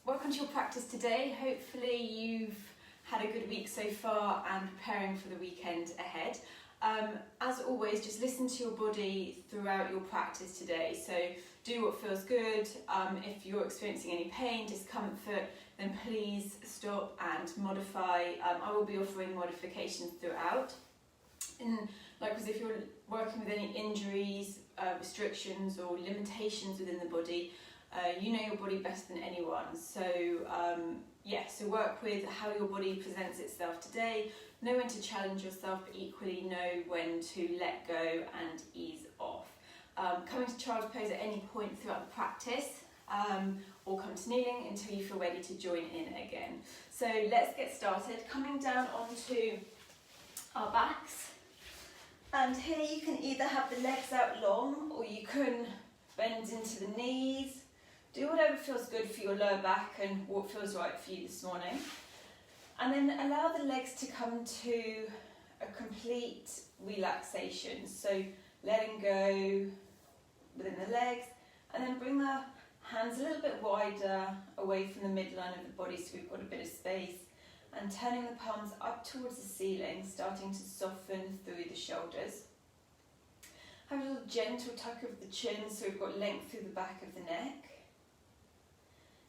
Welcome to your practice today. Hopefully you've had a good week so far and preparing for the weekend ahead. As always, just listen to your body throughout your practice today. So do what feels good. If you're experiencing any pain, discomfort, then please stop and modify. I will be offering modifications throughout. And likewise, if you're working with any injuries, restrictions or limitations within the body, you know your body better than anyone. So so work with how your body presents itself today. Know when to challenge yourself, but equally know when to let go and ease off. Coming to child's pose at any point throughout the practice, or come to kneeling until you feel ready to join in again. So let's get started. Coming down onto our backs, and here you can either have the legs out long or you can bend into the knees. Do whatever feels good for your lower back and what feels right for you this morning. And then allow the legs to come to a complete relaxation. So letting go within the legs, and then bring the hands a little bit wider away from the midline of the body so we've got a bit of space. And turning the palms up towards the ceiling, starting to soften through the shoulders. Have a little gentle tuck of the chin so we've got length through the back of the neck.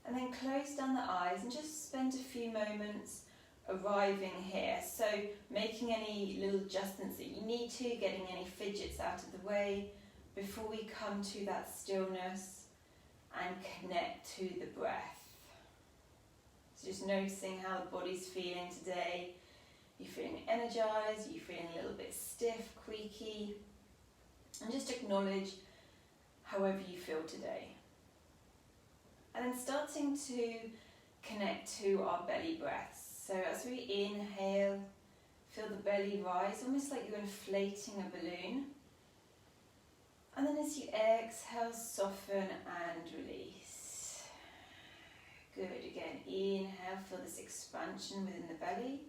And then close down the eyes and just spend a few moments arriving here. So making any little adjustments that you need to, getting any fidgets out of the way before we come to that stillness and connect to the breath. So just noticing how the body's feeling today. You're feeling energized, you're feeling a little bit stiff, creaky, and just acknowledge however you feel today. And then starting to connect to our belly breaths. So as we inhale, feel the belly rise, almost like you're inflating a balloon. And then as you exhale, soften and release. Good, again, inhale, feel this expansion within the belly.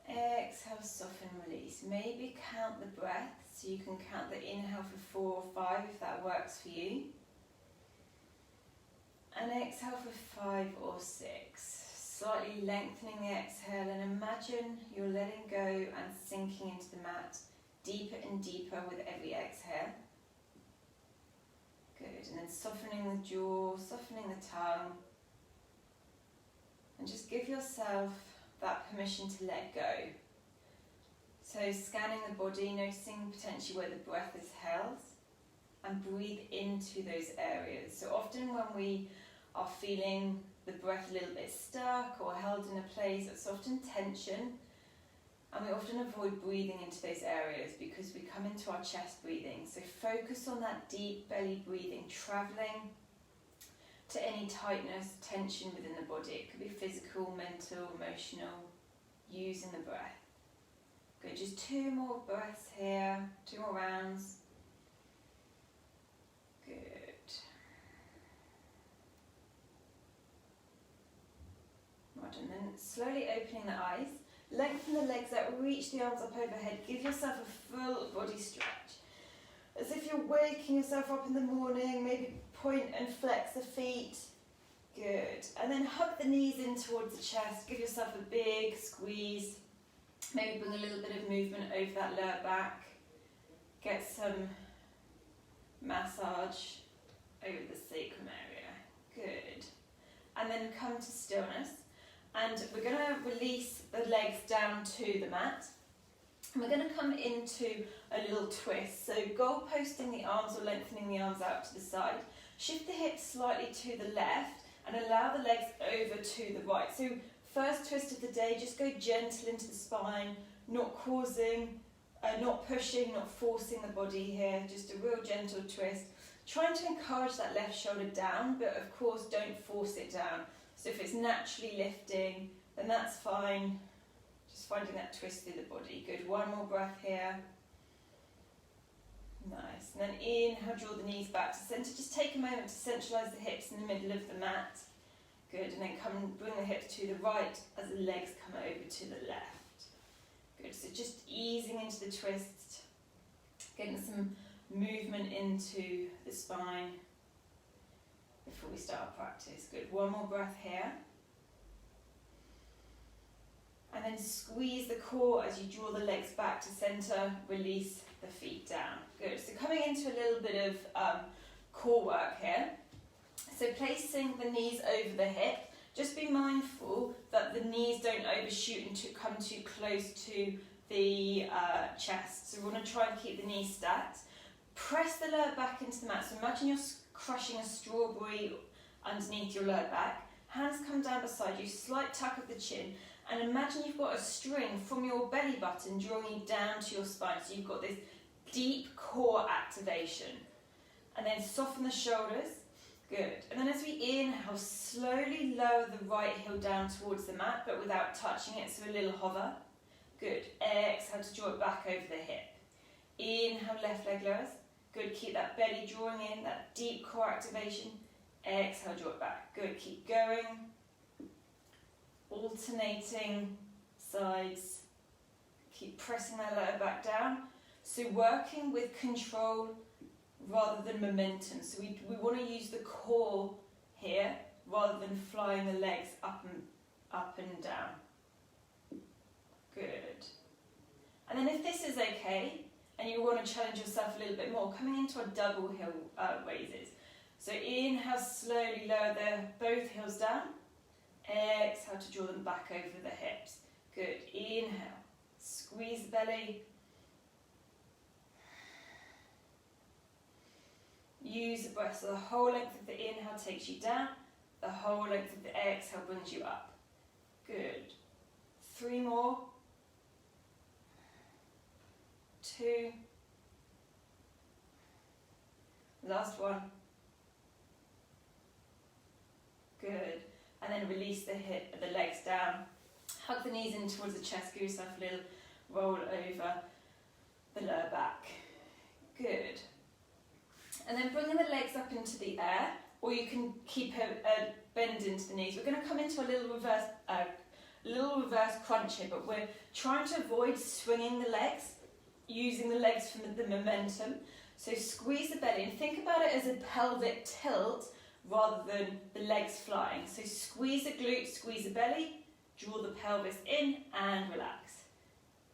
Exhale, soften, release. Maybe count the breath, so you can count the inhale for 4 or 5 if that works for you. And exhale for 5 or 6. Slightly lengthening the exhale, and imagine you're letting go and sinking into the mat deeper and deeper with every exhale. Good, and then softening the jaw, softening the tongue. And just give yourself that permission to let go. So scanning the body, noticing potentially where the breath is held, and breathe into those areas. So often when we are feeling the breath a little bit stuck or held in a place, it's often tension, and we often avoid breathing into those areas because we come into our chest breathing. So focus on that deep belly breathing, traveling to any tightness, tension within the body. It could be physical, mental, emotional, using the breath. Good, just 2 more breaths here, 2 more rounds. Good. Right, and then slowly opening the eyes. Lengthen the legs out, reach the arms up overhead. Give yourself a full body stretch. As if you're waking yourself up in the morning, maybe point and flex the feet. Good. And then hug the knees in towards the chest. Give yourself a big squeeze. Maybe bring a little bit of movement over that lower back. Get some massage over the sacrum area. Good. And then come to stillness. And we're going to release the legs down to the mat. And we're going to come into a little twist. So goalposting the arms or lengthening the arms out to the side. Shift the hips slightly to the left and allow the legs over to the right. So first twist of the day, just go gentle into the spine, not causing, not pushing, not forcing the body here. Just a real gentle twist. Trying to encourage that left shoulder down, but of course don't force it down. So if it's naturally lifting, then that's fine. Just finding that twist through the body. Good, 1 more breath here. Nice, and then inhale, draw the knees back to centre. Just take a moment to centralise the hips in the middle of the mat. Good, and then come bring the hips to the right as the legs come over to the left. Good, so just easing into the twist, getting some movement into the spine. before we start our practice. Good, one more breath here. And then squeeze the core as you draw the legs back to center, release the feet down. Good, so coming into a little bit of core work here. So placing the knees over the hip, just be mindful that the knees don't overshoot and come too close to the chest. So we want to try and keep the knees stacked. Press the lower back into the mat. So imagine you're crushing a strawberry underneath your lower back. Hands come down beside you, slight tuck of the chin. And imagine you've got a string from your belly button drawing you down to your spine. So you've got this deep core activation. And then soften the shoulders. Good. And then as we inhale, slowly lower the right heel down towards the mat, but without touching it, so a little hover. Good. Exhale to draw it back over the hip. Inhale, left leg lowers. Good. Keep that belly drawing in, that deep core activation. Exhale, draw it back. Good. Keep going. Alternating sides. Keep pressing that lower back down. So working with control rather than momentum. So we want to use the core here rather than flying the legs up and down. Good. And then if this is okay, and you want to challenge yourself a little bit more, coming into a double heel raises. So inhale, slowly lower both heels down. Exhale to draw them back over the hips. Good. Inhale, squeeze the belly. Use the breath, so the whole length of the inhale takes you down, the whole length of the exhale brings you up. Good. 3 more. 2. Last one. Good. And then release the legs down. Hug the knees in towards the chest, give yourself a little roll over the lower back. Good. And then bringing the legs up into the air, or you can keep a bend into the knees. We're going to come into a little reverse crunch here, but we're trying to avoid swinging the legs, using the legs for the momentum. So squeeze the belly and think about it as a pelvic tilt rather than the legs flying. So squeeze the glutes, squeeze the belly, draw the pelvis in and relax.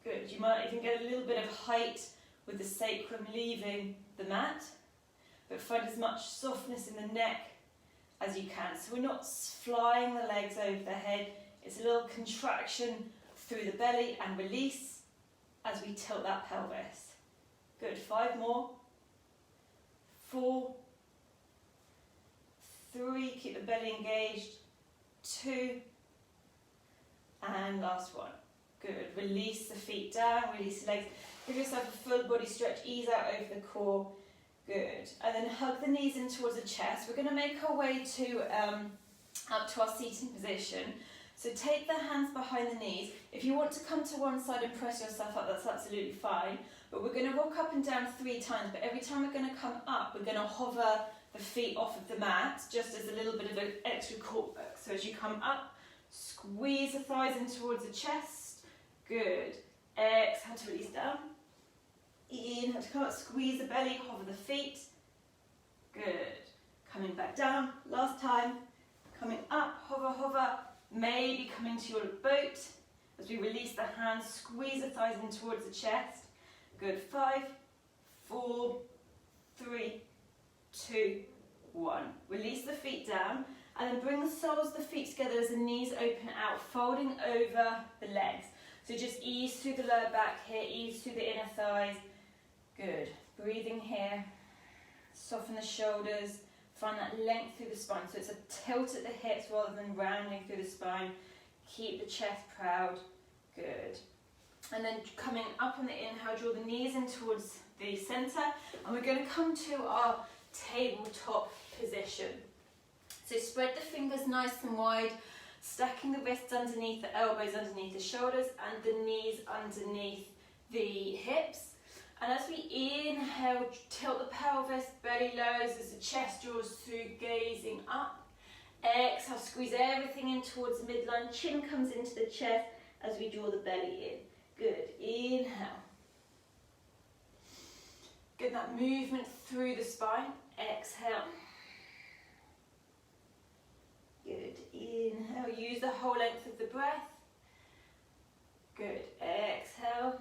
Good. You might even get a little bit of height with the sacrum leaving the mat, but find as much softness in the neck as you can. So we're not flying the legs over the head. It's a little contraction through the belly and release as we tilt that pelvis. Good. 5 more. 4. 3. Keep the belly engaged. 2. And last one. Good. Release the feet down. Release the legs. Give yourself a full body stretch. Ease out over the core. Good. And then hug the knees in towards the chest. We're going to make our way to up to our seating position. So take the hands behind the knees. If you want to come to one side and press yourself up, that's absolutely fine. But we're going to rock up and down 3 times. But every time we're going to come up, we're going to hover the feet off of the mat, just as a little bit of an extra core work. So as you come up, squeeze the thighs in towards the chest. Good. Exhale to release down. Inhale to come up, squeeze the belly, hover the feet. Good. Coming back down, last time. Coming up, hover, hover. Maybe coming to your boat. As we release the hands, squeeze the thighs in towards the chest. Good. 5, 4, 3, 2, 1. Release the feet down. And then bring the soles of the feet together as the knees open out, folding over the legs. So just ease through the lower back here, ease through the inner thighs. Good. Breathing here. Soften the shoulders. Find that length through the spine. So it's a tilt at the hips rather than rounding through the spine. Keep the chest proud. Good. And then coming up on the inhale, draw the knees in towards the center. And we're going to come to our tabletop position. So spread the fingers nice and wide, stacking the wrists underneath the elbows, underneath the shoulders, and the knees underneath the hips. And as we inhale, tilt the pelvis, belly lowers as the chest draws through, gazing up. Exhale, squeeze everything in towards the midline, chin comes into the chest as we draw the belly in. Good. Inhale. Get that movement through the spine. Exhale. Inhale, use the whole length of the breath. Good, exhale.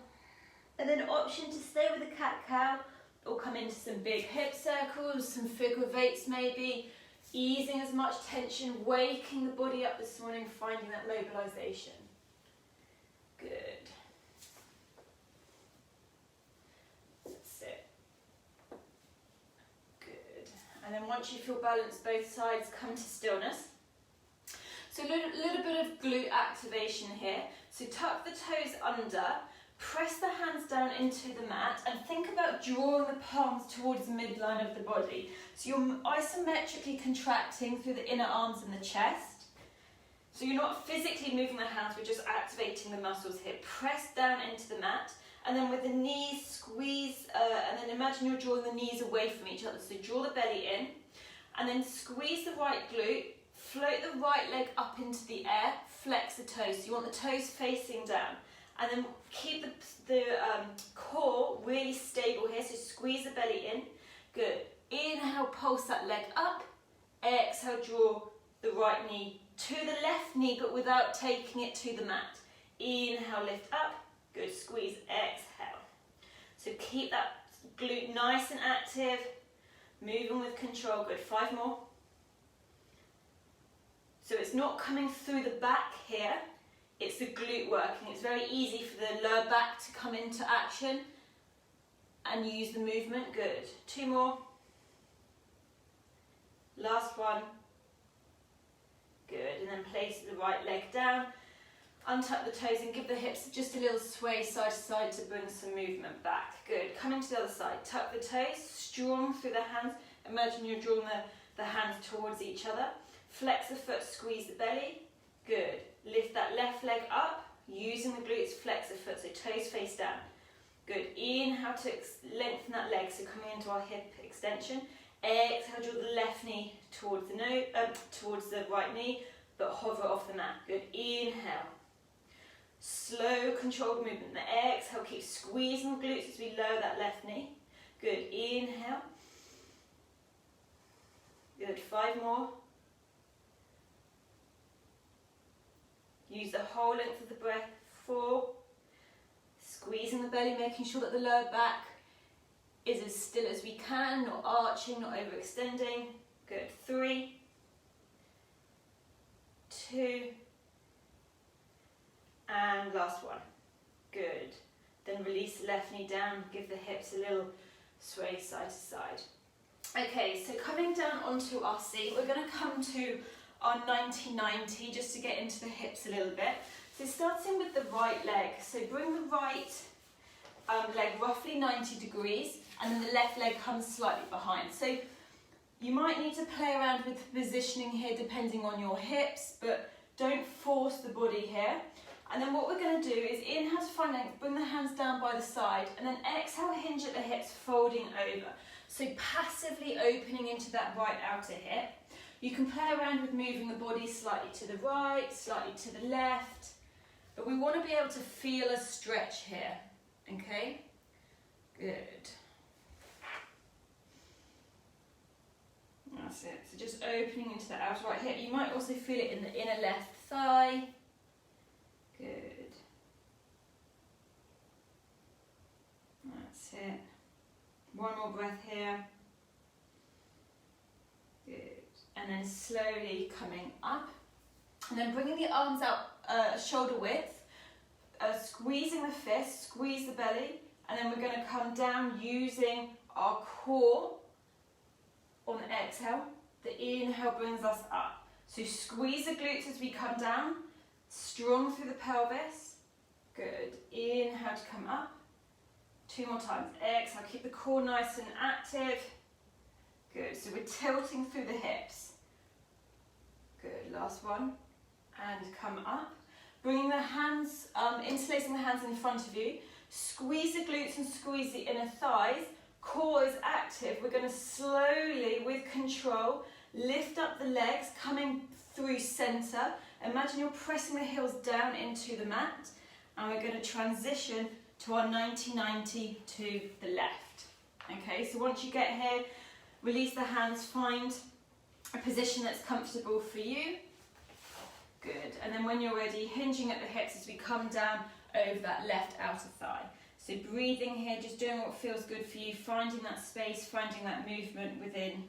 And then option to stay with the cat-cow or come into some big hip circles, some figure of eights maybe, easing as much tension, waking the body up this morning, finding that mobilization. Good. That's it. Good. And then once you feel balanced both sides, come to stillness. So a little bit of glute activation here. So tuck the toes under, press the hands down into the mat and think about drawing the palms towards the midline of the body. So you're isometrically contracting through the inner arms and the chest. So you're not physically moving the hands, we're just activating the muscles here. Press down into the mat and then with the knees squeeze and then imagine you're drawing the knees away from each other. So draw the belly in and then squeeze the right glute, float the right leg up into the air, flex the toes. So you want the toes facing down. And then keep the core really stable here, so squeeze the belly in. Good. Inhale, pulse that leg up. Exhale, draw the right knee to the left knee, but without taking it to the mat. Inhale, lift up. Good, squeeze, exhale. So keep that glute nice and active, moving with control. Good, 5 more. So it's not coming through the back here. It's the glute working. It's very easy for the lower back to come into action and use the movement. Good. 2 more. Last one. Good. And then place the right leg down. Untuck the toes and give the hips just a little sway side to side to bring some movement back. Good. Coming to the other side. Tuck the toes, strong through the hands. Imagine you're drawing the hands towards each other. Flex the foot, squeeze the belly. Good. Lift that left leg up, using the glutes, flex the foot, so toes face down. Good. Inhale to lengthen that leg, so coming into our hip extension. Exhale, draw the left knee towards the right knee, but hover off the mat. Good. Inhale. Slow, controlled movement. The exhale, keep squeezing the glutes as we lower that left knee. Good. Inhale. Good. 5 more. Use the whole length of the breath. 4. Squeezing the belly, making sure that the lower back is as still as we can, not arching, not overextending. Good. 3. 2. And last one. Good. Then release the left knee down, give the hips a little sway side to side. Okay, so coming down onto our seat, we're going to come to our 90-90 just to get into the hips a little bit. So starting with the right leg, so bring the right leg roughly 90 degrees and then the left leg comes slightly behind. So you might need to play around with the positioning here depending on your hips, but don't force the body here. And then what we're going to do is inhale to find length, bring the hands down by the side, and then exhale, hinge at the hips, folding over. So passively opening into that right outer hip. You can play around with moving the body slightly to the right, slightly to the left, but we want to be able to feel a stretch here, okay? Good. That's it. So just opening into the outer right hip. You might also feel it in the inner left thigh. Good. That's it. One more breath here. Good. And then slowly coming up. And then bringing the arms out shoulder width. Squeezing the fist, squeeze the belly. And then we're going to come down using our core on the exhale. The inhale brings us up. So squeeze the glutes as we come down. Strong through the pelvis. Good. Inhale to come up. 2 more times. Exhale. Keep the core nice and active. Good. So we're tilting through the hips. Good. Last one. And come up. Bringing the hands, interlacing the hands in front of you. Squeeze the glutes and squeeze the inner thighs. Core is active. We're going to slowly, with control, lift up the legs, coming through center. Imagine you're pressing the heels down into the mat. And we're going to transition to our 90-90 to the left. Okay, so once you get here, release the hands, find a position that's comfortable for you. Good. And then when you're ready, hinging at the hips as we come down over that left outer thigh. So breathing here, just doing what feels good for you, finding that space, finding that movement within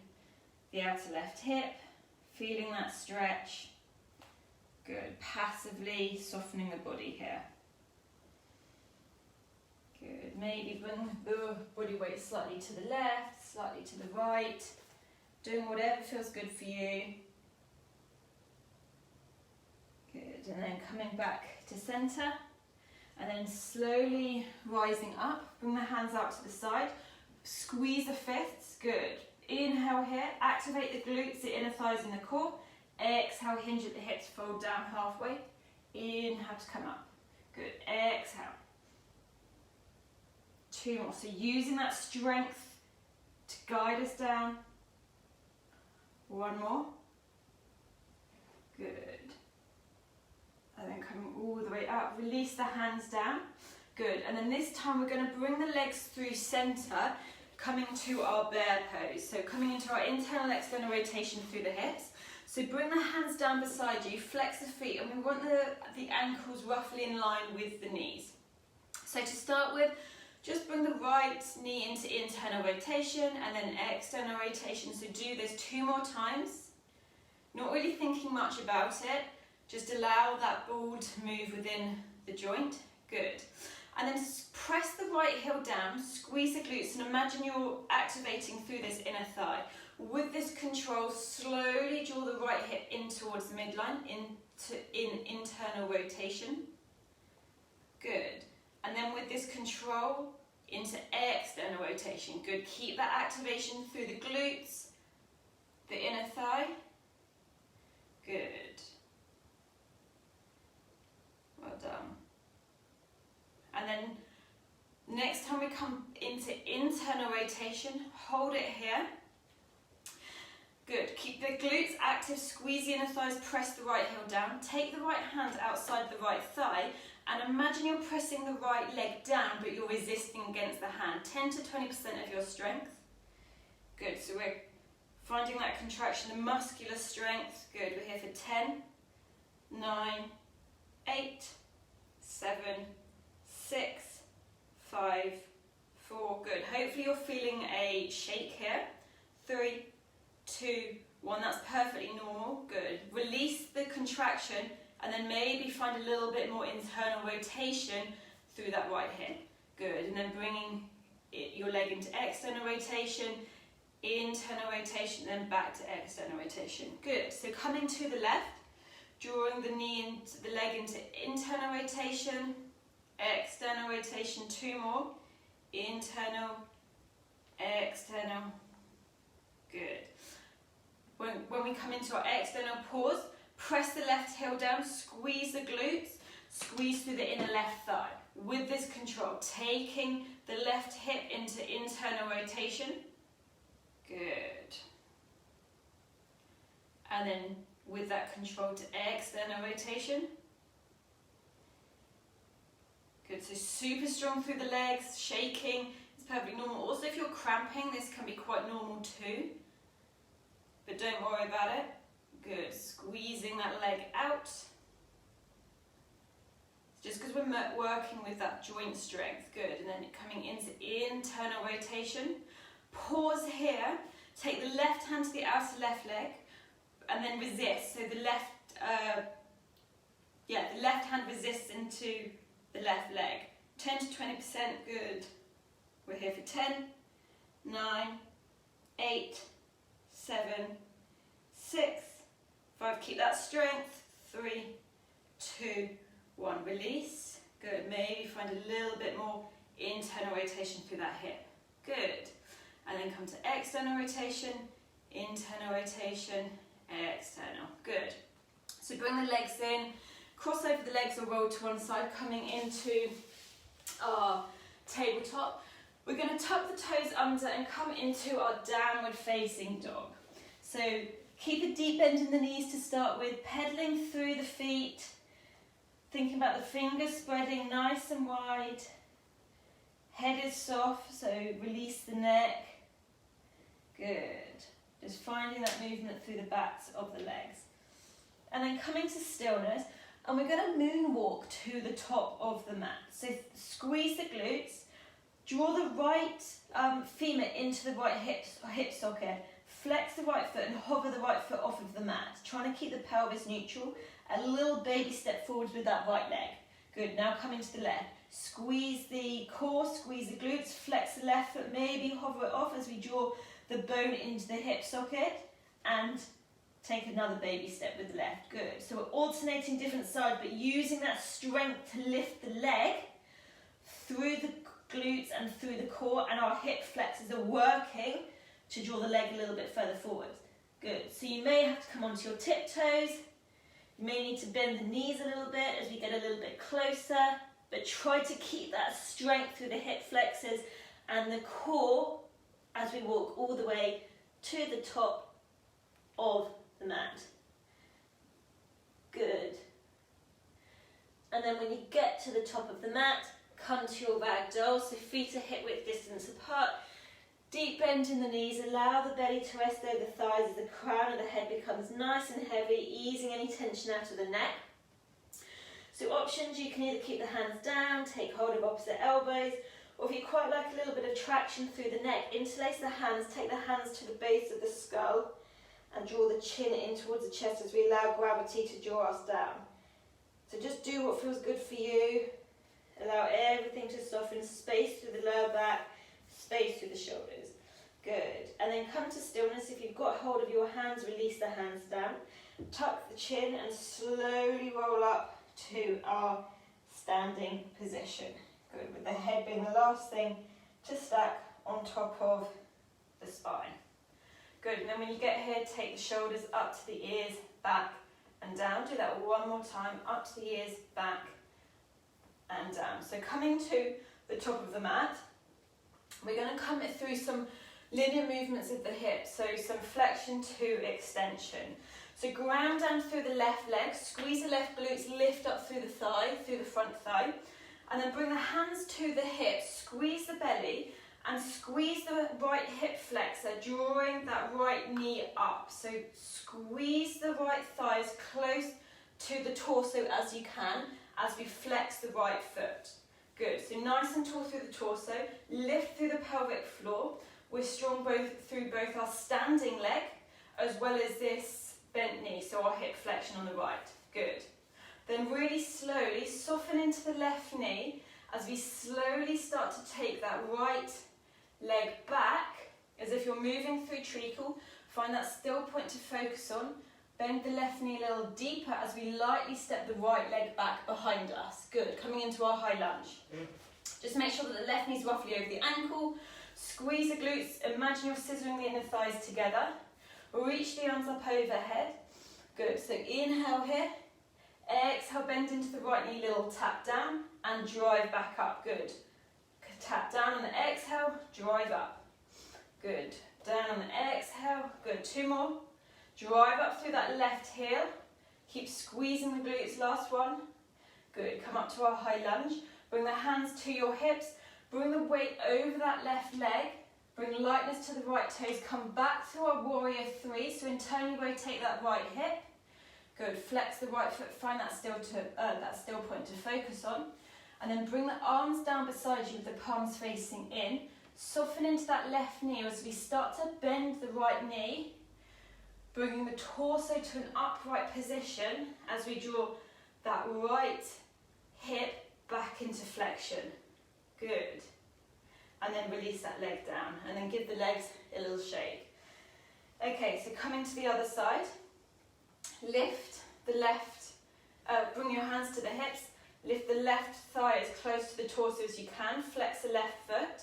the outer left hip, feeling that stretch. Good. Passively softening the body here. Good. Maybe bring the body weight slightly to the left, slightly to the right. Doing whatever feels good for you. Good. And then coming back to centre. And then slowly rising up. Bring the hands out to the side. Squeeze the fists. Good. Inhale here. Activate the glutes, the inner thighs and the core. Exhale, hinge at the hips, fold down halfway. Inhale to come up. Good. Exhale. 2 more. So using that strength to guide us down. 1 more. Good. And then coming all the way up. Release the hands down. Good. And then this time we're going to bring the legs through centre, coming to our bear pose. So coming into our internal external rotation through the hips. So bring the hands down beside you, flex the feet, and we want the ankles roughly in line with the knees. So to start with, just bring the right knee into internal rotation and then external rotation. So do this 2 more times. Not really thinking much about it. Just allow that ball to move within the joint. Good. And then press the right heel down, squeeze the glutes, and imagine you're activating through this inner thigh. With this control, slowly draw the right hip in towards the midline, in internal rotation. Good. And then with this control, into external rotation. Good. Keep that activation through the glutes, the inner thigh. Good. Well done. And then next time we come into internal rotation, hold it here. Good. Keep the glutes active, squeeze the inner thighs, press the right heel down. Take the right hand outside the right thigh and imagine you're pressing the right leg down but you're resisting against the hand. 10 to 20% of your strength. Good. So we're finding that contraction, the muscular strength. Good. We're here for 10, 9, 8, 7, 6, 5, 4. Good. Hopefully you're feeling a shake here. 3, 2, 1. That's perfectly normal. Good. Release the contraction and then maybe find a little bit more internal rotation through that right hip. Good. And then bringing your leg into external rotation, internal rotation, then back to external rotation. Good. So coming to the left, drawing the knee into the leg into internal rotation, external rotation, 2 more, internal, external. Good. When we come into our external pause, press the left heel down, squeeze the glutes, squeeze through the inner left thigh. With this control, taking the left hip into internal rotation. Good. And then with that control to external rotation. Good, so super strong through the legs, shaking, it's perfectly normal. Also if you're cramping, this can be quite normal too. But don't worry about it. Good, squeezing that leg out. Just because we're working with that joint strength. Good, and then coming into internal rotation. Pause here, take the left hand to the outer left leg, and then resist. So the left hand resists into the left leg. 10 to 20%, good. We're here for 10, 9, 8, 7, 6, 5. Keep that strength. 3, 2, 1. Release. Good. Maybe find a little bit more internal rotation through that hip. Good. And then come to external rotation, internal rotation, external. Good. So bring the legs in, cross over the legs or roll to one side, coming into our tabletop. We're going to tuck the toes under and come into our downward facing dog. So keep a deep bend in the knees to start with, pedaling through the feet, thinking about the fingers spreading nice and wide. Head is soft, so release the neck. Good. Just finding that movement through the backs of the legs. and then coming to stillness, and we're going to moonwalk to the top of the mat. So squeeze the glutes, draw the right femur into the right hip socket, flex the right foot and hover the right foot off of the mat, trying to keep the pelvis neutral. A little baby step forwards with that right leg. Good, now coming to the left. Squeeze the core, squeeze the glutes, flex the left foot, maybe hover it off as we draw the bone into the hip socket, and take another baby step with the left. Good. So we're alternating different sides, but using that strength to lift the leg through the glutes and through the core, and our hip flexors are working to draw the leg a little bit further forward. Good. So you may have to come onto your tiptoes. You may need to bend the knees a little bit as we get a little bit closer, but try to keep that strength through the hip flexors and the core as we walk all the way to the top of the mat. Good. And then when you get to the top of the mat, come to your ragdoll, so feet are hip width distance apart. Deep bend in the knees, allow the belly to rest over the thighs as the crown of the head becomes nice and heavy, easing any tension out of the neck. So options, you can either keep the hands down, take hold of opposite elbows, or if you quite like a little bit of traction through the neck, interlace the hands, take the hands to the base of the skull and draw the chin in towards the chest as we allow gravity to draw us down. So just do what feels good for you. Allow everything to soften, space through the lower back, space through the shoulders. Good. And then come to stillness. If you've got hold of your hands, release the hands down. Tuck the chin and slowly roll up to our standing position. Good. With the head being the last thing to stack on top of the spine. Good. And then when you get here, take the shoulders up to the ears, back and down. Do that one more time. Up to the ears, back and down. So coming to the top of the mat, we're going to come through some linear movements of the hips, so some flexion to extension. So ground down through the left leg, squeeze the left glutes, lift up through the thigh, through the front thigh, and then bring the hands to the hips, squeeze the belly, and squeeze the right hip flexor, drawing that right knee up. So squeeze the right thigh as close to the torso as you can as we flex the right foot. Good, so nice and tall through the torso, lift through the pelvic floor. We're strong through both our standing leg as well as this bent knee, so our hip flexion on the right. Good. Then really slowly soften into the left knee as we slowly start to take that right leg back as if you're moving through treacle. Find that still point to focus on. Bend the left knee a little deeper as we lightly step the right leg back behind us. Good, coming into our high lunge. Just make sure that the left knee is roughly over the ankle. Squeeze the glutes, imagine you're scissoring the inner thighs together. Reach the arms up overhead. Good, so inhale here. Exhale, bend into the right knee, little tap down and drive back up. Good. Tap down on the exhale, drive up. Good. Down on the exhale. Good, two more. Drive up through that left heel. Keep squeezing the glutes, last one. Good, come up to our high lunge. Bring the hands to your hips. Bring the weight over that left leg. Bring lightness to the right toes. Come back through our warrior three. So internally rotate that right hip. Good, flex the right foot. Find that still point to focus on. And then bring the arms down beside you with the palms facing in. Soften into that left knee as we start to bend the right knee. Bringing the torso to an upright position as we draw that right hip back into flexion. Good. And then release that leg down and then give the legs a little shake. Okay, so coming to the other side. Lift the left, bring your hands to the hips. Lift the left thigh as close to the torso as you can. Flex the left foot.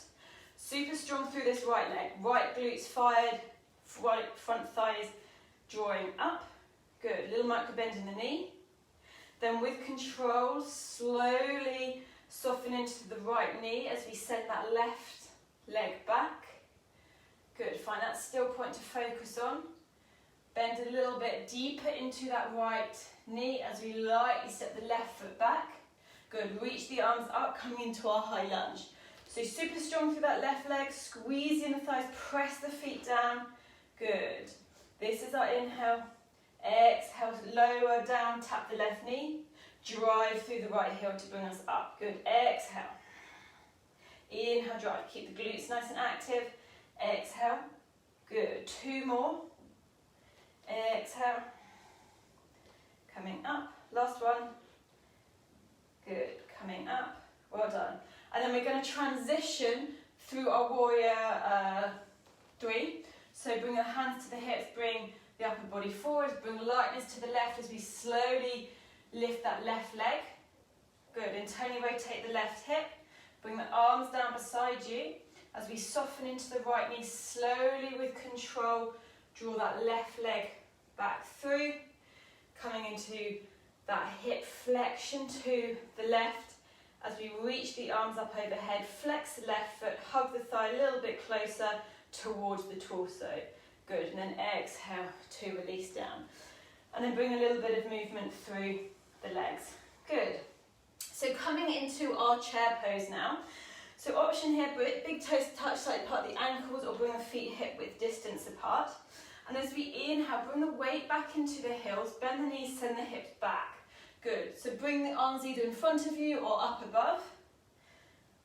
Super strong through this right leg. Right glutes fired, right front thighs drawing up. Good, little micro bend in the knee. Then with control, slowly soften into the right knee as we send that left leg back. Good, find that still point to focus on. Bend a little bit deeper into that right knee as we lightly step the left foot back. Good, reach the arms up, coming into our high lunge. So super strong through that left leg, squeeze the inner thighs, press the feet down. Good. This is our inhale. Exhale, lower down, tap the left knee. Drive through the right heel to bring us up. Good. Exhale. Inhale, drive. Keep the glutes nice and active. Exhale. Good. 2 more. Exhale. Coming up. Last one. Good. Coming up. Well done. And then we're going to transition through our warrior 3. So bring the hands to the hips, bring the upper body forward, bring lightness to the left as we slowly lift that left leg. Good. Internally rotate the left hip. Bring the arms down beside you as we soften into the right knee slowly with control. Draw that left leg back through, coming into that hip flexion to the left as we reach the arms up overhead. Flex the left foot, hug the thigh a little bit closer towards the torso. Good. And then exhale to release down. And then bring a little bit of movement through the legs. Good. So coming into our chair pose now. So option here, big toes touch slightly apart the ankles or bring the feet hip width distance apart. And as we inhale, bring the weight back into the heels, bend the knees, send the hips back. Good. So bring the arms either in front of you or up above.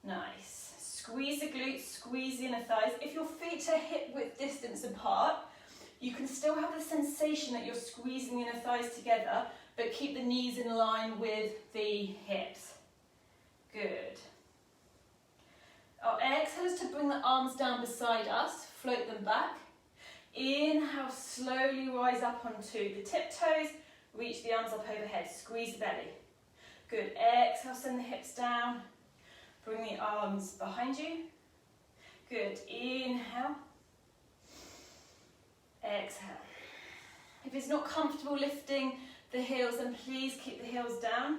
Nice. Squeeze the glutes, squeeze the inner thighs. If your feet are hip width distance apart, you can still have the sensation that you're squeezing the inner thighs together, but keep the knees in line with the hips. Good. Our exhale is to bring the arms down beside us, float them back. Inhale, slowly rise up onto the tiptoes, reach the arms up overhead, squeeze the belly. Good. Exhale, send the hips down, bring the arms behind you. Good. Inhale. Exhale. If it's not comfortable lifting the heels, then please keep the heels down.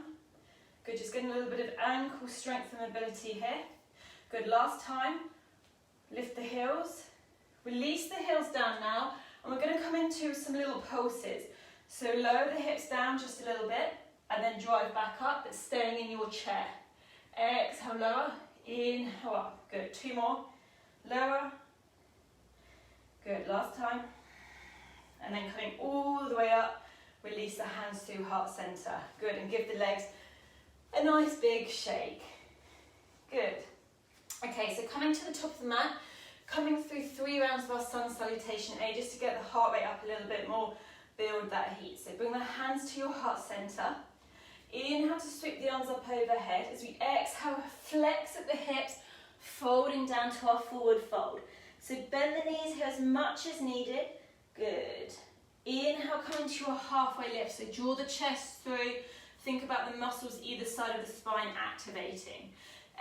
Good, just getting a little bit of ankle strength and mobility here. Good, last time. Lift the heels. Release the heels down now, and we're going to come into some little pulses. So lower the hips down just a little bit, and then drive back up, but staying in your chair. Exhale, lower. Inhale, up. Good, 2 more. Lower. Good, last time. And then coming all the way up, release the hands to heart center. Good, and give the legs a nice big shake. Good. Okay, so coming to the top of the mat, coming through 3 rounds of our sun salutation A, just to get the heart rate up a little bit more, build that heat. So bring the hands to your heart center. Inhale to sweep the arms up overhead. As we exhale, flex at the hips, folding down to our forward fold. So bend the knees here as much as needed. Good. Inhale, come into your halfway lift. So draw the chest through. Think about the muscles either side of the spine activating.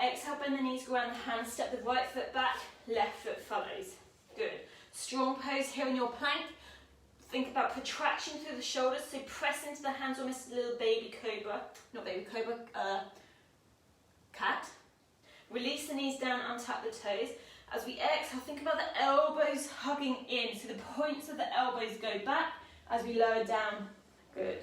Exhale, bend the knees, go around the hands, step the right foot back, left foot follows. Good. Strong pose here in your plank. Think about protraction through the shoulders, so press into the hands, almost a little baby cobra. Not baby cobra, cat. Release the knees down, untap the toes. As we exhale, think about the elbows hugging in, so the points of the elbows go back as we lower down. Good.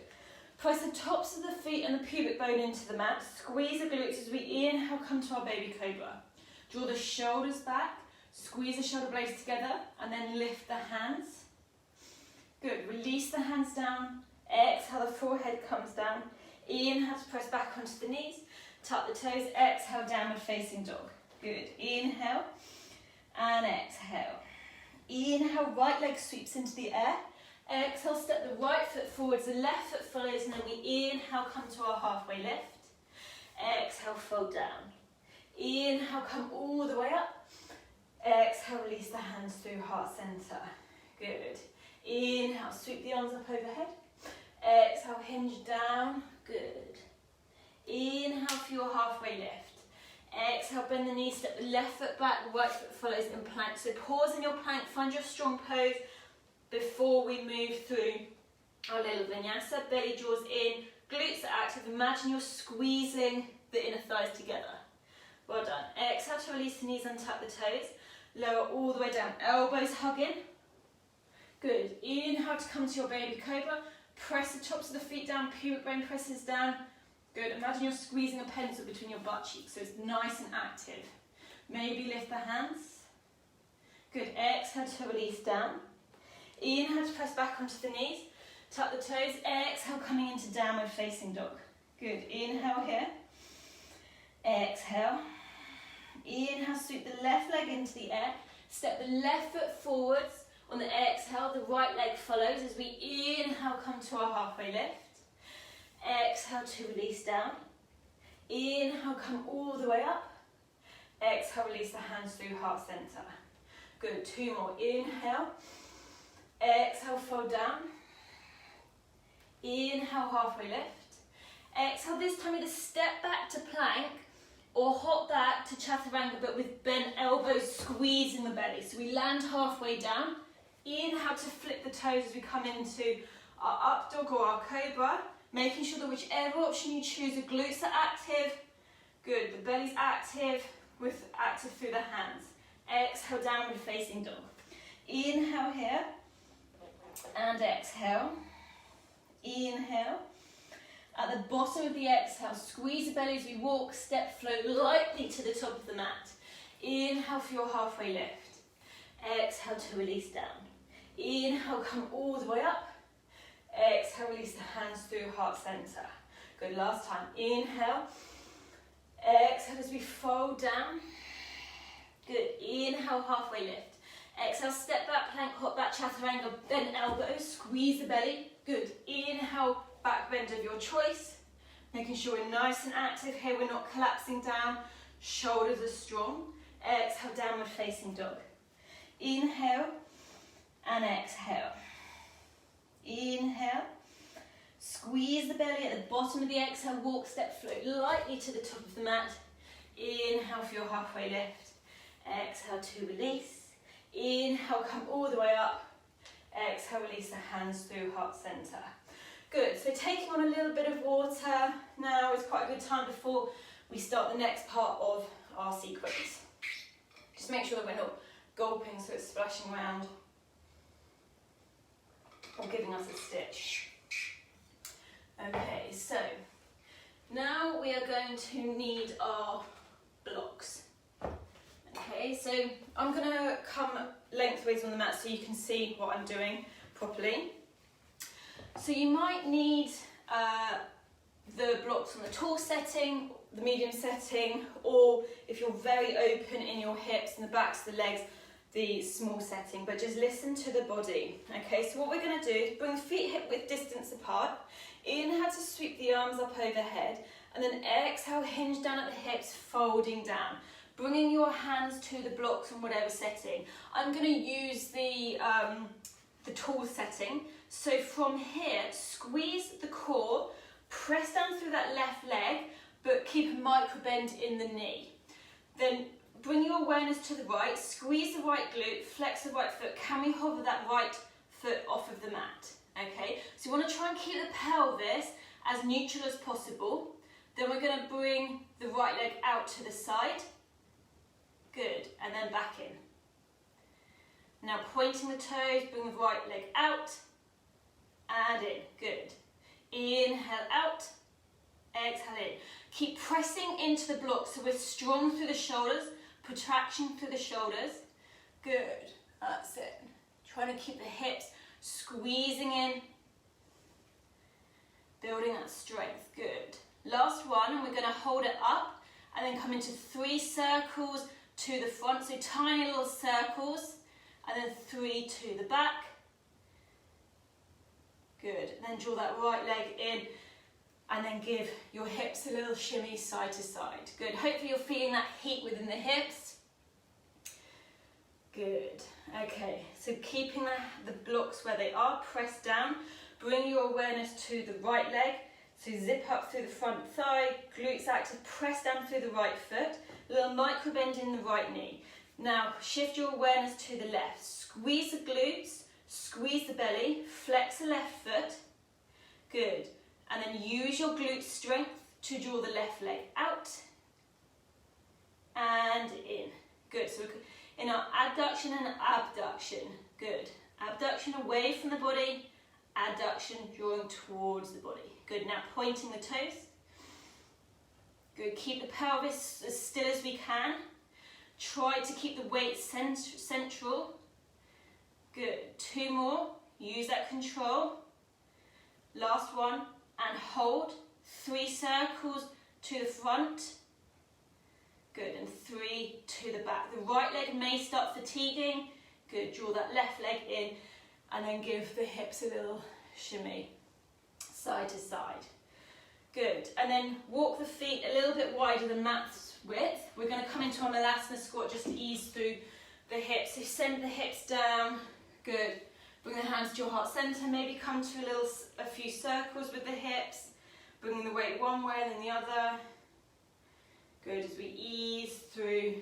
Press the tops of the feet and the pubic bone into the mat. Squeeze the glutes as we inhale, come to our baby cobra. Draw the shoulders back, squeeze the shoulder blades together, and then lift the hands. Good. Release the hands down. Exhale, the forehead comes down. Inhale to press back onto the knees. Tuck the toes. Exhale, downward facing dog. Good. Inhale and exhale. Inhale, right leg sweeps into the air. Exhale, step the right foot forwards, the left foot follows, and then we inhale, come to our halfway lift. Exhale, fold down. Inhale, come all the way up. Exhale, release the hands through heart center. Good. Inhale, sweep the arms up overhead. Exhale, hinge down. Good. Inhale for your halfway lift. Exhale, bend the knees, step the left foot back, the right foot follows in plank. So pause in your plank, find your strong pose before we move through our little vinyasa. Belly draws in, glutes are active. Imagine you're squeezing the inner thighs together. Well done. Exhale to release the knees, untap the toes. Lower all the way down, elbows hug in. Good. Inhale to come to your baby cobra. Press the tops of the feet down, pubic bone presses down. Good. Imagine you're squeezing a pencil between your butt cheeks, so it's nice and active. Maybe lift the hands. Good. Exhale to release down. Inhale to press back onto the knees. Tuck the toes, exhale, coming into downward facing dog. Good, inhale here. Exhale. Inhale, sweep the left leg into the air. Step the left foot forwards. On the exhale, the right leg follows as we inhale, come to our halfway lift. Exhale to release down. Inhale, come all the way up. Exhale, release the hands through heart center. Good, 2 more. Inhale. Exhale, fold down. Inhale, halfway lift. Exhale, this time either step back to plank or hop back to chaturanga, but with bent elbows, squeezing the belly. So we land halfway down. Inhale to flip the toes as we come into our up dog or our cobra, making sure that whichever option you choose, the glutes are active. Good, the belly's active, with active through the hands. Exhale, downward facing dog. Inhale here, and exhale. Inhale. At the bottom of the exhale, squeeze the belly as we walk, step, float lightly to the top of the mat. Inhale for your halfway lift. Exhale to release down. Inhale, come all the way up. Exhale, release the hands through heart center. Good, last time. Inhale. Exhale as we fold down. Good, inhale, halfway lift. Exhale, step back, plank, hop back, chaturanga, bent elbows, squeeze the belly. Good, inhale, back bend of your choice. Making sure we're nice and active here, we're not collapsing down. Shoulders are strong. Exhale, downward facing dog. Inhale and exhale. Inhale. Squeeze the belly at the bottom of the exhale. Walk, step, float lightly to the top of the mat. Inhale for your halfway lift. Exhale to release. Inhale, come all the way up. Exhale, release the hands through heart center. Good, so taking on a little bit of water now is quite a good time before we start the next part of our sequence. Just make sure that we're not gulping so it's splashing around or giving us a stitch. Okay, so now we are going to need our blocks. Okay, so I'm going to come lengthways on the mat so you can see what I'm doing properly. So you might need the blocks on the tall setting, the medium setting, or if you're very open in your hips and the backs of the legs, the small setting, but just listen to the body. Okay, so what we're going to do is bring the feet hip width distance apart. Inhale to sweep the arms up overhead, and then exhale, hinge down at the hips, folding down. Bringing your hands to the blocks on whatever setting. I'm going to use the tall setting. So from here, squeeze the core, press down through that left leg, but keep a micro bend in the knee. Then bring your awareness to the right, squeeze the right glute, flex the right foot. Can we hover that right foot off of the mat? Okay, so you want to try and keep the pelvis as neutral as possible. Then we're going to bring the right leg out to the side. Good, and then back in. Now pointing the toes, bring the right leg out and in. Good. Inhale out, exhale in. Keep pressing into the block so we're strong through the shoulders, protraction through the shoulders. Good, that's it. Trying to keep the hips squeezing in, building that strength. Good. Last one, and we're going to hold it up and then come into 3 circles to the front, so tiny little circles, and then 3 to the back. Good, and then draw that right leg in, and then give your hips a little shimmy side to side. Good, hopefully you're feeling that heat within the hips. Good, okay, so keeping the blocks where they are, press down, bring your awareness to the right leg, so zip up through the front thigh, glutes active, press down through the right foot, little micro bend in the right knee. Now shift your awareness to the left, squeeze the glutes, squeeze the belly, flex the left foot. Good, and then use your glute strength to draw the left leg out and in. Good, so we're in our adduction and abduction. Good, abduction away from the body, adduction drawing towards the body. Good, now pointing the toes. Good, keep the pelvis as still as we can. Try to keep the weight central. Good, 2 more. Use that control. last one, and hold. 3 circles to the front. Good, and 3 to the back. The right leg may start fatiguing. Good, draw that left leg in, and then give the hips a little shimmy, side to side. Good, and then walk the feet a little bit wider than mat's width. We're going to come into our Malasana squat just to ease through the hips. So send the hips down. Good. Bring the hands to your heart center. Maybe come to a few circles with the hips. Bringing the weight one way and then the other. Good, as we ease through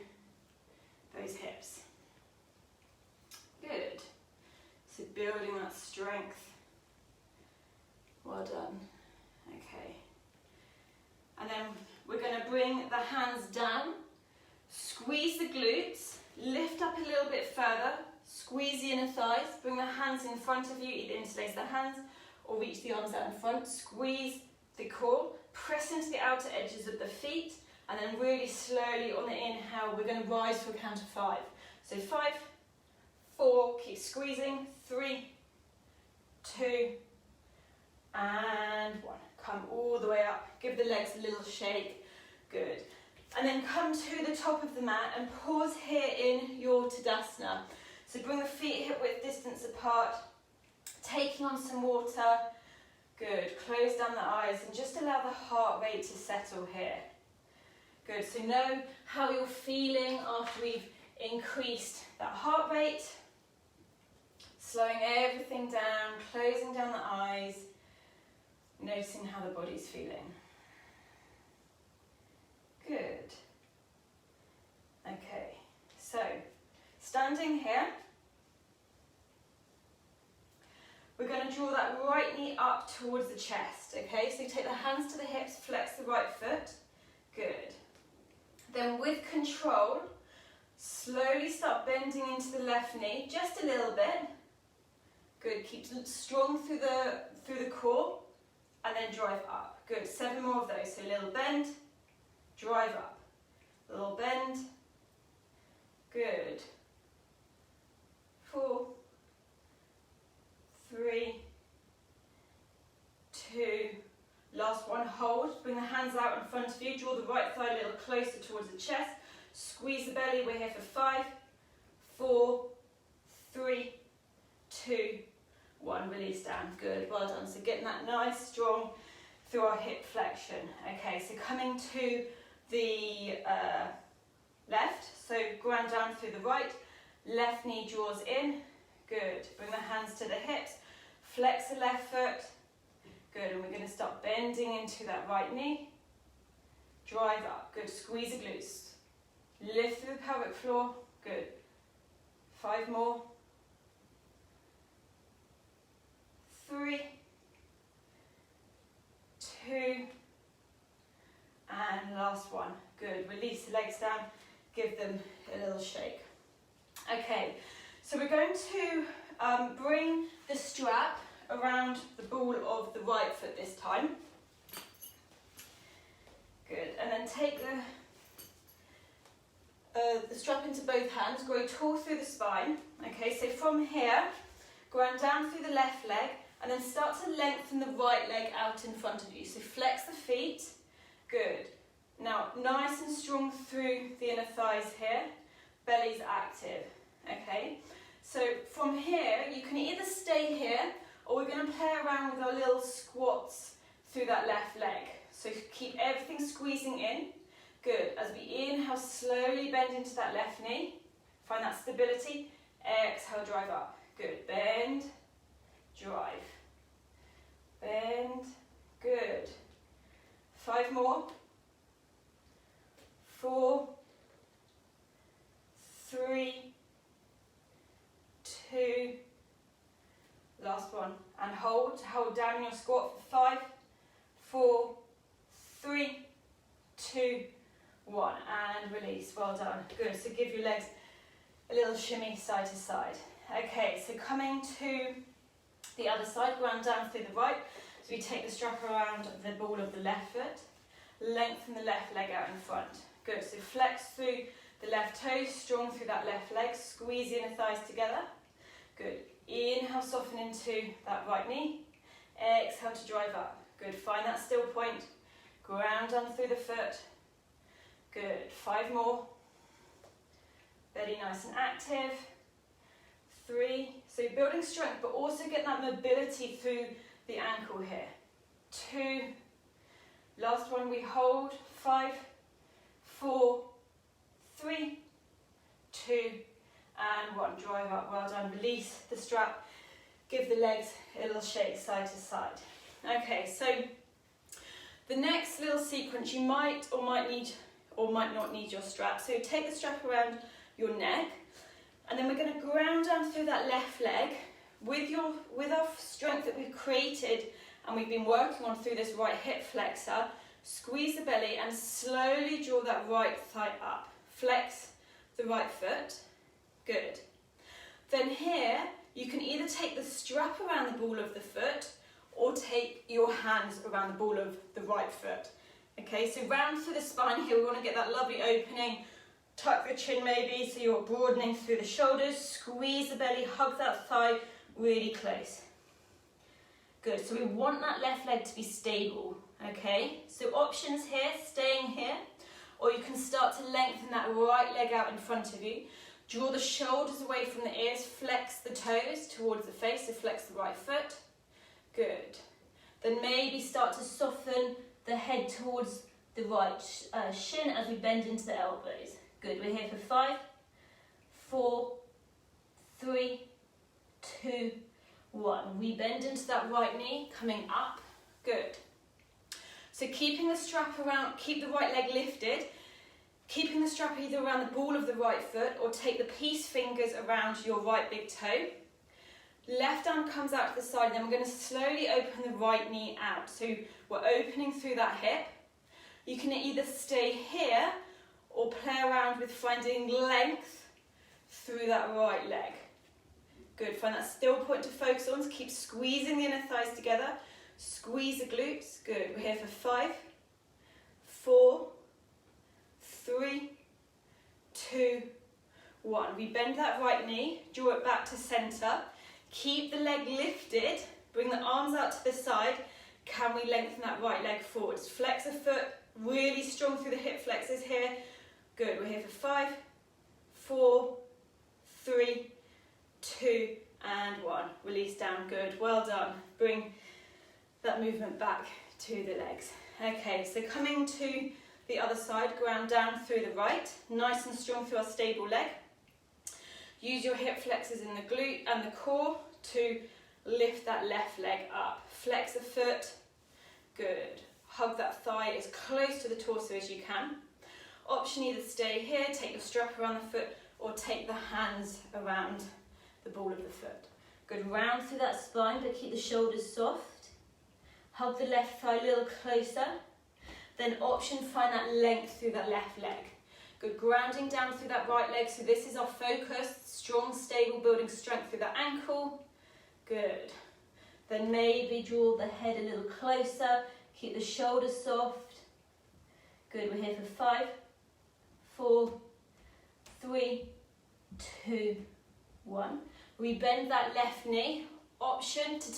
those hips. Good. So building that strength. Well done. Okay. And then we're going to bring the hands down. Squeeze the glutes. Lift up a little bit further. Squeeze the inner thighs. Bring the hands in front of you. Either interlace the hands or reach the arms out in front. Squeeze the core. Press into the outer edges of the feet. And then really slowly on the inhale, we're going to rise for a count of 5. So 5, 4, keep squeezing. 3, 2, and 1. Come all the way up. Give the legs a little shake. Good. And then come to the top of the mat and pause here in your Tadasana. So bring the feet hip width distance apart. Taking on some water. Good. Close down the eyes and just allow the heart rate to settle here. Good. So know how you're feeling after we've increased that heart rate. Slowing everything down, closing down the eyes, noticing how the body's feeling. Good. Okay, so standing here, we're going to draw that right knee up towards the chest, okay? So take the hands to the hips, flex the right foot. Good. Then with control, slowly start bending into the left knee, just a little bit. Good, keep strong through the core, and then drive up. Good, 7 more of those. So a little bend, drive up. Little bend. Good. 4, 3, 2, last one, hold. Bring the hands out in front of you. Draw the right thigh a little closer towards the chest. Squeeze the belly. We're here for 5, 4, 3, 2, 1. Release down. Good, well done. So getting that nice, strong through our hip flexion. Okay, so coming to the left. So ground down through the right. Left knee draws in. Good. Bring the hands to the hips. Flex the left foot. Good, and we're going to start bending into that right knee. Drive up. Good, squeeze the glutes. Lift through the pelvic floor. Good. 5 more. 3, 2, and last one. Good, release the legs down. Give them a little shake. Okay, so we're going to bring the strap around the ball of the right foot this time. Good, and then take the strap into both hands, grow tall through the spine. Okay, so from here, ground down through the left leg, and then start to lengthen the right leg out in front of you. So flex the feet. Good. Now, nice and strong through the inner thighs here. Belly's active. Okay, so from here, you can either stay here, or we're going to play around with our little squats through that left leg. So keep everything squeezing in. Good. As we inhale, slowly bend into that left knee. Find that stability. Exhale, drive up. Good. Bend, drive. Bend. Good. 5 more. 4, 3, 2, last one, and hold down your squat for 5, 4, 3, 2, 1, and release. Well done. Good. So give your legs a little shimmy side to side. Okay, so coming to the other side, ground down through the right. So we take the strap around the ball of the left foot, lengthen the left leg out in front. Good. So flex through the left toes, strong through that left leg, squeeze the inner thighs together. Good. Inhale, soften into that right knee. Exhale to drive up. Good, find that still point. Ground down through the foot. Good, 5 more. Belly nice and active. 3, so you're building strength, but also get that mobility through the ankle here. 2, last one we hold. 5, 4, 3, 2, and 1. Drive up, well done. Release the strap. Give the legs a little shake side to side. Okay, so the next little sequence, you might or might not need your strap. So take the strap around your neck, and then we're going to ground down through that left leg with our strength that we've created and we've been working on through this right hip flexor. Squeeze the belly and slowly draw that right thigh up. Flex the right foot. Good. Then here, you can either take the strap around the ball of the foot or take your hands around the ball of the right foot. Okay, so round through the spine here, we want to get that lovely opening. Tuck the chin maybe, so you're broadening through the shoulders. Squeeze the belly, hug that thigh really close. Good, so we want that left leg to be stable. Okay, so options here, staying here, or you can start to lengthen that right leg out in front of you. Draw the shoulders away from the ears, flex the toes towards the face, so flex the right foot. Good. Then maybe start to soften the head towards the right shin as we bend into the elbows. Good, we're here for 5, 4, 3, 2, 1. We bend into that right knee, coming up. Good. So keeping the strap around, keep the right leg lifted, keeping the strap either around the ball of the right foot or take the peace fingers around your right big toe. Left arm comes out to the side, and then we're going to slowly open the right knee out. So we're opening through that hip. You can either stay here or play around with finding length through that right leg. Good, find that still point to focus on, so keep squeezing the inner thighs together. Squeeze the glutes. Good, we're here for 5, 4, 3, 2, 1. We bend that right knee, draw it back to center. Keep the leg lifted, bring the arms out to the side. Can we lengthen that right leg forwards? Flex the foot, really strong through the hip flexors here. Good, we're here for 5, 4, 3, 2, and 1. Release down, good, well done. Bring that movement back to the legs. Okay, so coming to the other side, ground down through the right, nice and strong through our stable leg. Use your hip flexors in the glute and the core to lift that left leg up. Flex the foot, good. Hug that thigh as close to the torso as you can. Option either stay here, take your strap around the foot, or take the hands around the ball of the foot. Good, round through that spine, but keep the shoulders soft. Hug the left thigh a little closer. Then option, find that length through that left leg. Good, grounding down through that right leg, so this is our focus. Strong, stable, building strength through that ankle. Good. Then maybe draw the head a little closer. Keep the shoulders soft. Good, we're here for 5, 4, 3, 2, 1. We bend that left knee. Option to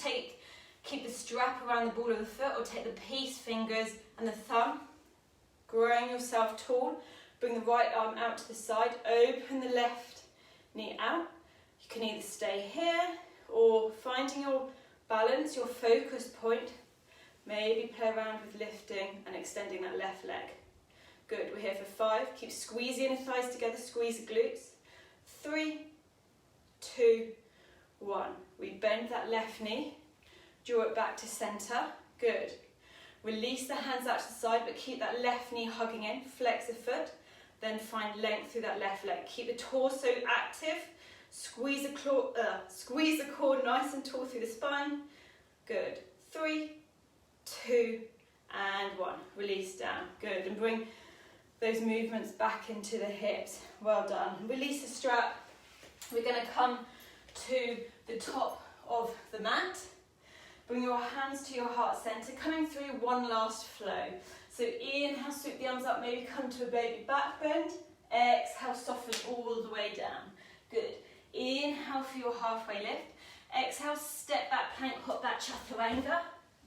keep the strap around the ball of the foot or take the peace fingers and the thumb. Growing yourself tall. Bring the right arm out to the side. Open the left knee out. You can either stay here or finding your balance, your focus point. Maybe play around with lifting and extending that left leg. Good, we're here for 5. Keep squeezing the thighs together, squeeze the glutes. 3, 2, 1. We bend that left knee, draw it back to center. Good. Release the hands out to the side, but keep that left knee hugging in. Flex the foot, then find length through that left leg. Keep the torso active. Squeeze the core nice and tall through the spine. Good. 3, 2, and 1. Release down. Good. And bring those movements back into the hips. Well done. Release the strap. We're going to come to the top of the mat. Bring your hands to your heart center, coming through one last flow. So inhale, sweep the arms up, maybe come to a baby back bend. Exhale, soften all the way down. Good. Inhale for your halfway lift. Exhale, step back plank, hop back, chaturanga.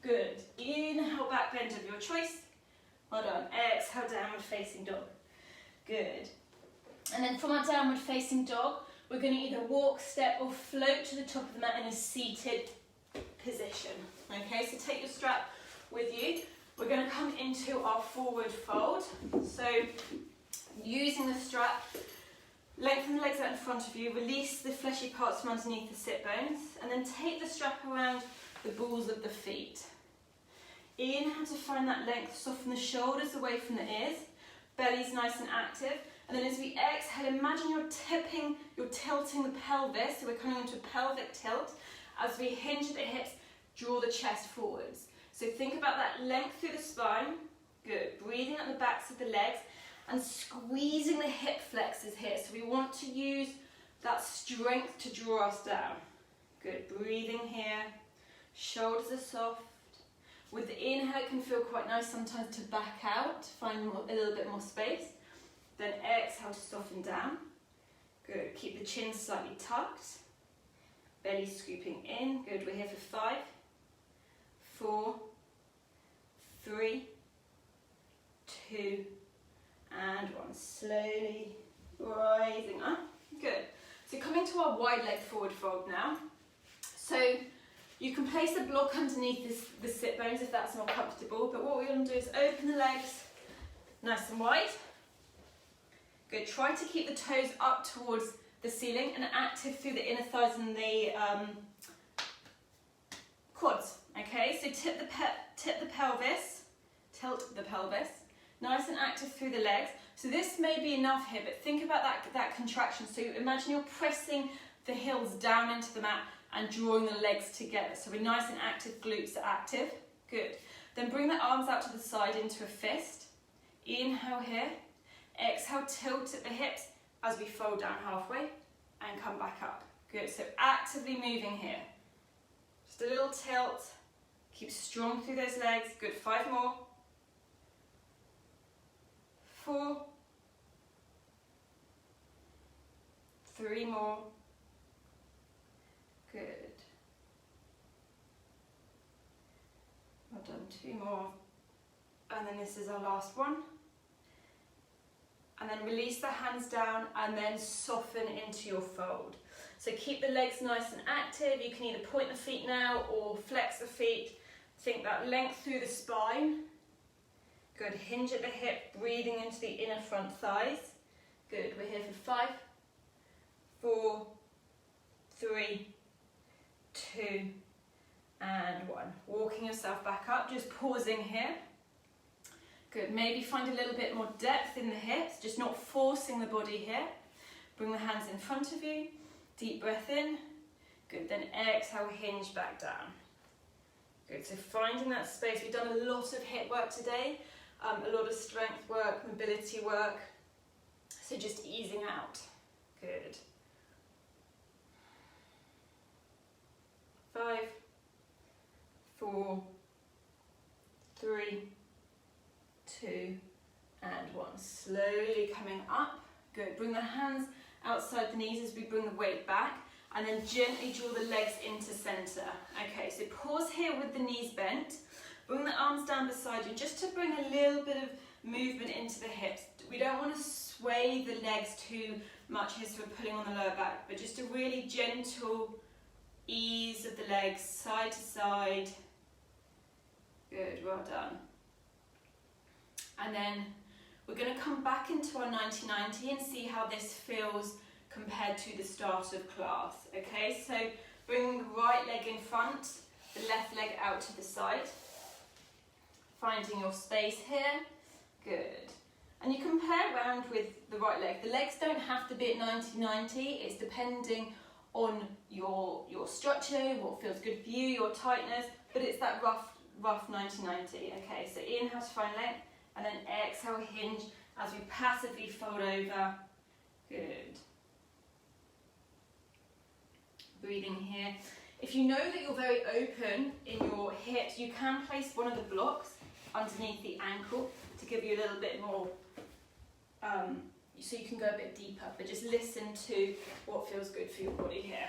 Good. Inhale, back bend of your choice. Well done. Exhale, downward facing dog. Good. And then from our downward facing dog, we're going to either walk, step, or float to the top of the mat in a seated position. Okay, so take your strap with you. We're going to come into our forward fold. So using the strap, lengthen the legs out in front of you, release the fleshy parts from underneath the sit bones, and then take the strap around the balls of the feet. Inhale to find that length, soften the shoulders away from the ears, belly's nice and active, and then as we exhale, imagine you're tilting the pelvis, so we're coming into a pelvic tilt. As we hinge at the hips, draw the chest forwards. So think about that length through the spine, good, breathing out the backs of the legs, and squeezing the hip flexors here. So we want to use that strength to draw us down. Good, breathing here, shoulders are soft. With the inhale, it can feel quite nice sometimes to back out, to find a little bit more space. Then exhale to soften down. Good, keep the chin slightly tucked. Belly scooping in. Good, we're here for 5, 4, 3, 2, and 1. Slowly rising up. Good. So coming to our wide leg forward fold now. So you can place a block underneath the sit bones if that's more comfortable, but what we're going to do is open the legs nice and wide. Good. Try to keep the toes up towards the ceiling and active through the inner thighs and the quads. Okay, so tip the pelvis, tilt the pelvis, nice and active through the legs. So this may be enough here, but think about that contraction. So imagine you're pressing the heels down into the mat and drawing the legs together. So we're nice and active, glutes are active. Good. Then bring the arms out to the side into a fist. Inhale here. Exhale, tilt at the hips as we fold down halfway and come back up. Good. So actively moving here. Just a little tilt. Keep strong through those legs. Good. 5 more. 4. 3 more. Good. Well done. 2 more. And then this is our last one. And then release the hands down and then soften into your fold. So keep the legs nice and active. You can either point the feet now or flex the feet. Think that length through the spine. Good. Hinge at the hip, breathing into the inner front thighs. Good. We're here for 5, 4, 3, 2, and 1. Walking yourself back up, just pausing here. Good, maybe find a little bit more depth in the hips, just not forcing the body here. Bring the hands in front of you, deep breath in. Good, then exhale, hinge back down. Good, so finding that space. We've done a lot of hip work today, a lot of strength work, mobility work. So just easing out. Good. 5, 4, 3, 2, and 1. Slowly coming up. Good. Bring the hands outside the knees as we bring the weight back, and then gently draw the legs into center. Okay, so pause here with the knees bent. Bring the arms down beside you just to bring a little bit of movement into the hips. We don't want to sway the legs too much here, so we're pulling on the lower back, but just a really gentle ease of the legs side to side. Good, well done. And then we're going to come back into our 90-90 and see how this feels compared to the start of class. Okay, so bring the right leg in front, the left leg out to the side. Finding your space here. Good. And you can play around with the right leg. The legs don't have to be at 90-90. It's depending on your structure, what feels good for you, your tightness, but it's that rough 90-90. Okay, so inhale to find length, and then exhale, hinge as we passively fold over. Good. Breathing here. If you know that you're very open in your hips, you can place one of the blocks underneath the ankle to give you a little bit more, so you can go a bit deeper, but just listen to what feels good for your body here.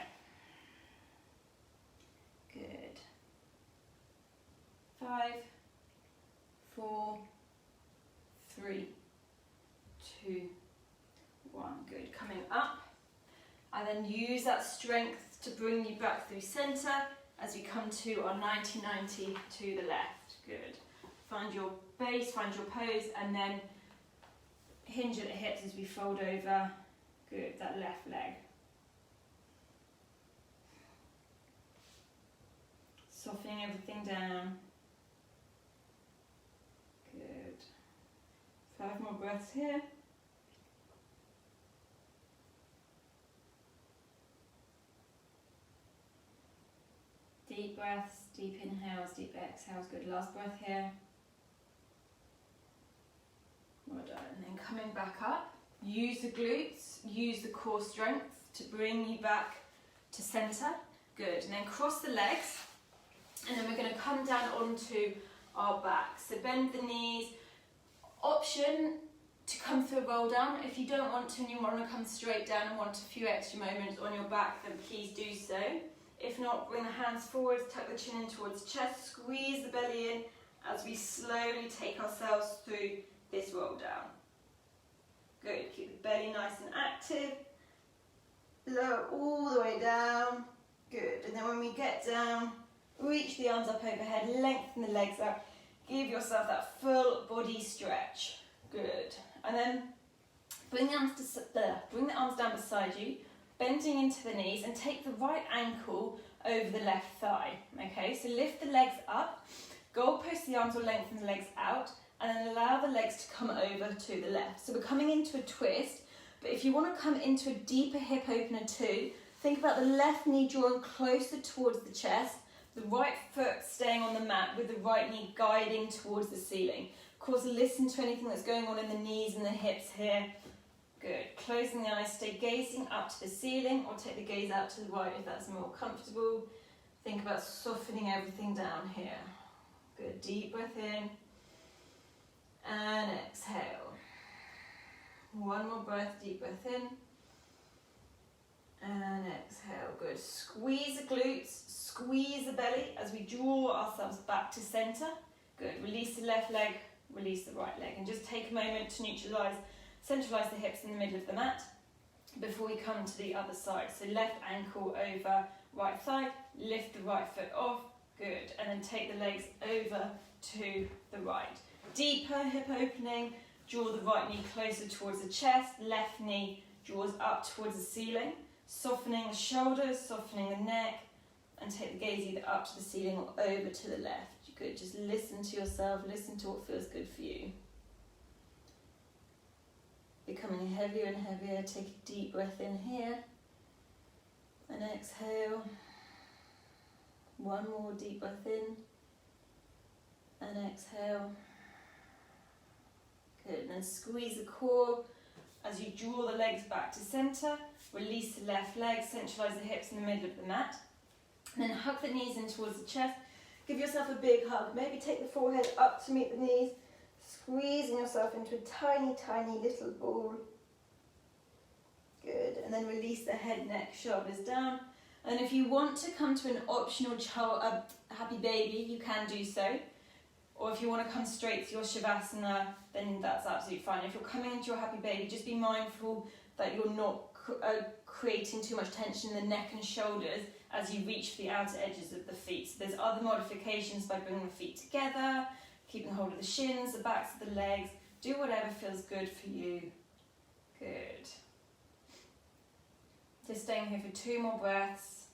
5, 4, 3, 2, 1. Good. Coming up. And then use that strength to bring you back through centre as we come to our 90-90 to the left. Good. Find your base, find your pose, and then hinge at the hips as we fold over. Good. That left leg. Softening everything down. Good. 5 more breaths here. Deep breaths, deep inhales, deep exhales. Good. Last breath here. Well done. And then coming back up. Use the glutes, use the core strength to bring you back to centre. Good. And then cross the legs. And then we're going to come down onto our back. So bend the knees. Option to come through a roll down. If you don't want to and you want to come straight down and want a few extra moments on your back, then please do so. If not, bring the hands forward, tuck the chin in towards the chest, squeeze the belly in as we slowly take ourselves through this roll down. Good, keep the belly nice and active. Lower all the way down. Good, and then when we get down, reach the arms up overhead, lengthen the legs up. Give yourself that full body stretch. Good, and then bring the arms down beside you, bending into the knees, and take the right ankle over the left thigh. Okay, so lift the legs up, goalpost the arms or lengthen the legs out, and then allow the legs to come over to the left. So we're coming into a twist, but if you want to come into a deeper hip opener too, think about the left knee drawing closer towards the chest, the right foot staying on the mat with the right knee guiding towards the ceiling. Of course, listen to anything that's going on in the knees and the hips here. Good. Closing the eyes, stay gazing up to the ceiling or take the gaze out to the right if that's more comfortable. Think about softening everything down here. Good. Deep breath in and exhale. One more breath, deep breath in and exhale. Good. Squeeze the glutes, squeeze the belly as we draw ourselves back to centre. Good. Release the left leg, release the right leg, and just take a moment to centralise the hips in the middle of the mat before we come to the other side. So left ankle over right thigh, lift the right foot off. Good. And then take the legs over to the right. Deeper hip opening, draw the right knee closer towards the chest, left knee draws up towards the ceiling, softening the shoulders, softening the neck, and take the gaze either up to the ceiling or over to the left. Good, just listen to yourself, listen to what feels good for you. Becoming heavier and heavier, take a deep breath in here, and exhale. One more deep breath in, and exhale. Good, and then squeeze the core as you draw the legs back to centre. Release the left leg, centralise the hips in the middle of the mat. And then hug the knees in towards the chest. Give yourself a big hug. Maybe take the forehead up to meet the knees. Squeezing yourself into a tiny, tiny little ball. Good, and then release the head, neck, shoulders down. And if you want to come to an optional happy baby, you can do so. Or if you want to come straight to your Shavasana, then that's absolutely fine. If you're coming into your happy baby, just be mindful that you're not creating too much tension in the neck and shoulders as you reach for the outer edges of the feet. So there's other modifications by bringing the feet together, keeping hold of the shins, the backs of the legs. Do whatever feels good for you. Good. Just staying here for 2 more breaths.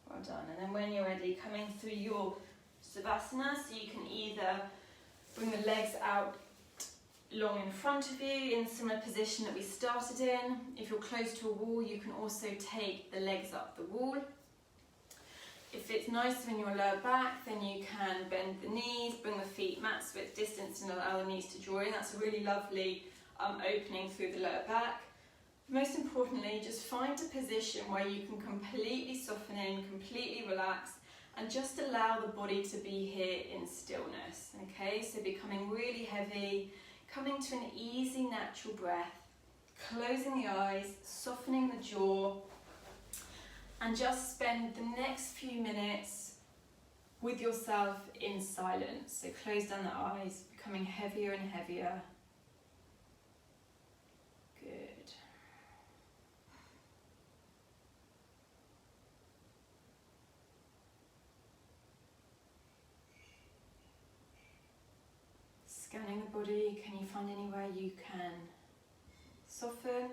Well done. And then when you're ready, coming through your Savasana, so you can either bring the legs out long in front of you in similar position that we started in. If you're close to a wall, you can also take the legs up the wall. If it's nice in your lower back, then you can bend the knees, bring the feet mat's width distance and allow the knees to draw in. That's a really lovely opening through the lower back. Most importantly, just find a position where you can completely soften in, completely relax, and just allow the body to be here in stillness. Okay, so becoming really heavy, coming to an easy natural breath, closing the eyes, softening the jaw, and just spend the next few minutes with yourself in silence. So close down the eyes, becoming heavier and heavier. Good. Scanning the body, can you find anywhere you can soften,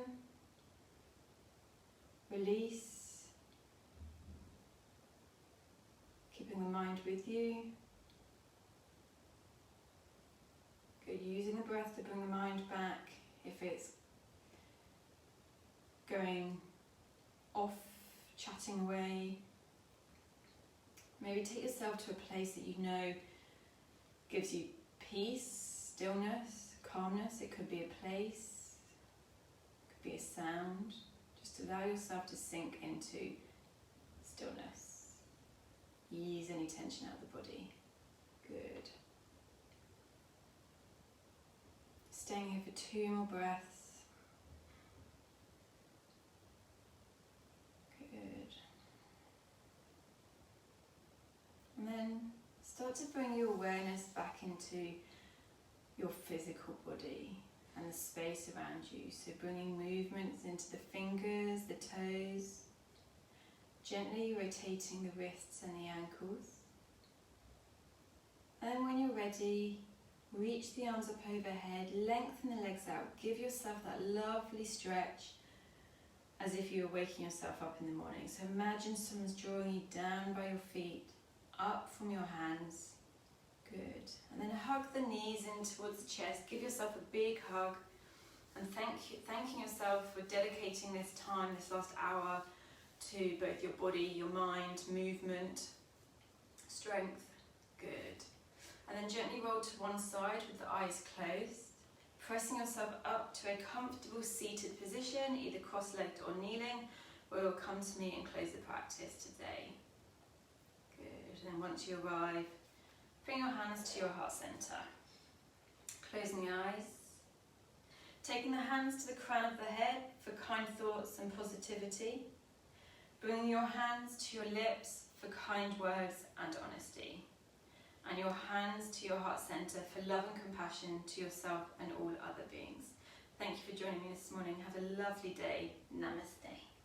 release, keeping the mind with you. Good, using the breath to bring the mind back if it's going off, chatting away. Maybe take yourself to a place that you know gives you peace, stillness, calmness. It could be a place, it could be a sound. Just allow yourself to sink into stillness. Ease any tension out of the body. Good. Staying here for 2 more breaths. Good. And then start to bring your awareness back into your physical body and the space around you. So bringing movements into the fingers, the toes, gently rotating the wrists and the ankles. And then when you're ready, reach the arms up overhead, lengthen the legs out, give yourself that lovely stretch as if you were waking yourself up in the morning. So imagine someone's drawing you down by your feet, up from your hands. Good. And then hug the knees in towards the chest. Give yourself a big hug and thanking yourself for dedicating this time, this last hour, to both your body, your mind, movement, strength. Good. And then gently roll to one side with the eyes closed, pressing yourself up to a comfortable seated position, either cross-legged or kneeling, where you'll come to me and close the practice today. Good. And then once you arrive, bring your hands to your heart center. Closing the eyes. Taking the hands to the crown of the head for kind thoughts and positivity. Bringing your hands to your lips for kind words and honesty. And your hands to your heart center for love and compassion to yourself and all other beings. Thank you for joining me this morning. Have a lovely day. Namaste.